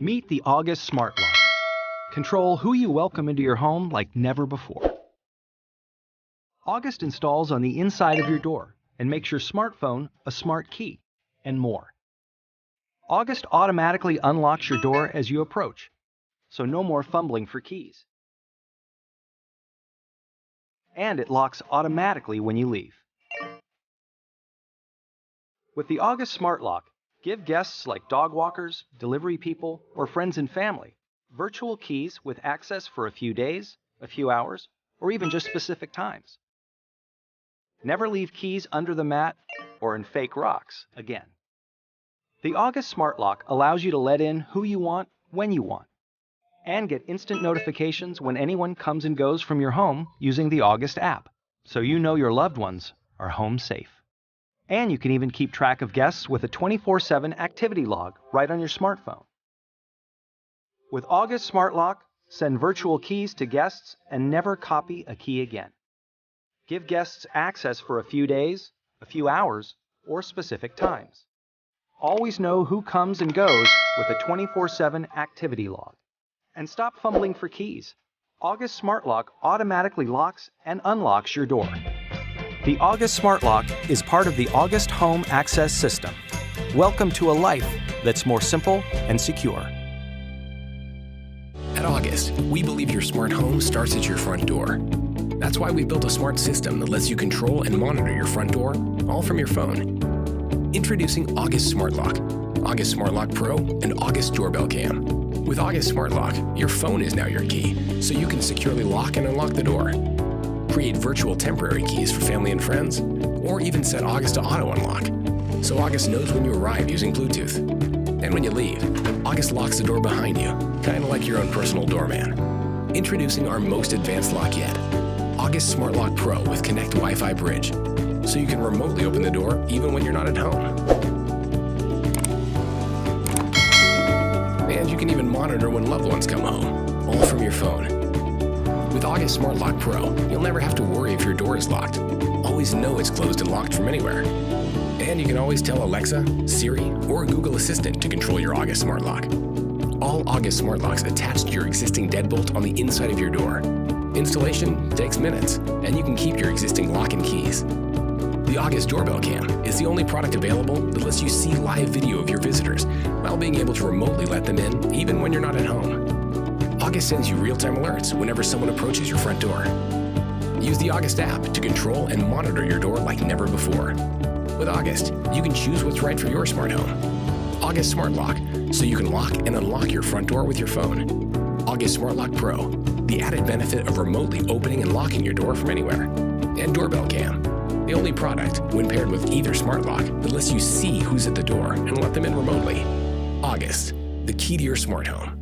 Meet the August Smart Lock. Control who you welcome into your home like never before. August installs on the inside of your door and makes your smartphone a smart key, and more. August automatically unlocks your door as you approach, so no more fumbling for keys. And it locks automatically when you leave. With the August Smart Lock, give guests like dog walkers, delivery people, or friends and family virtual keys with access for a few days, a few hours, or even just specific times. Never leave keys under the mat or in fake rocks again. The August Smart Lock allows you to let in who you want when you want, and get instant notifications when anyone comes and goes from your home using the August app, so you know your loved ones are home safe. And you can even keep track of guests with a 24/7 activity log right on your smartphone. With August Smart Lock, send virtual keys to guests and never copy a key again. Give guests access for a few days, a few hours, or specific times. Always know who comes and goes with a 24/7 activity log. And stop fumbling for keys. August Smart Lock automatically locks and unlocks your door. The August Smart Lock is part of the August Home Access System. Welcome to a life that's more simple and secure. At August, we believe your smart home starts at your front door. That's why we built a smart system that lets you control and monitor your front door, all from your phone. Introducing August Smart Lock, August Smart Lock Pro, and August Doorbell Cam. With August Smart Lock, your phone is now your key, so you can securely lock and unlock the door. Create virtual temporary keys for family and friends, or even set August to auto unlock, so August knows when you arrive using Bluetooth. And when you leave, August locks the door behind you, kind of like your own personal doorman. Introducing our most advanced lock yet, August Smart Lock Pro with Connect Wi-Fi Bridge, so you can remotely open the door even when you're not at home. And you can even monitor when loved ones come home, all from your phone. With August Smart Lock Pro, you'll never have to worry if your door is locked. Always know it's closed and locked from anywhere. And you can always tell Alexa, Siri, or Google Assistant to control your August Smart Lock. All August Smart Locks attach to your existing deadbolt on the inside of your door. Installation takes minutes, and you can keep your existing lock and keys. The August Doorbell Cam is the only product available that lets you see live video of your visitors while being able to remotely let them in even when you're not at home. August sends you real-time alerts whenever someone approaches your front door. Use the August app to control and monitor your door like never before. With August, you can choose what's right for your smart home. August Smart Lock, so you can lock and unlock your front door with your phone. August Smart Lock Pro, the added benefit of remotely opening and locking your door from anywhere. And Doorbell Cam, the only product, when paired with either smart lock, that lets you see who's at the door and let them in remotely. August, the key to your smart home.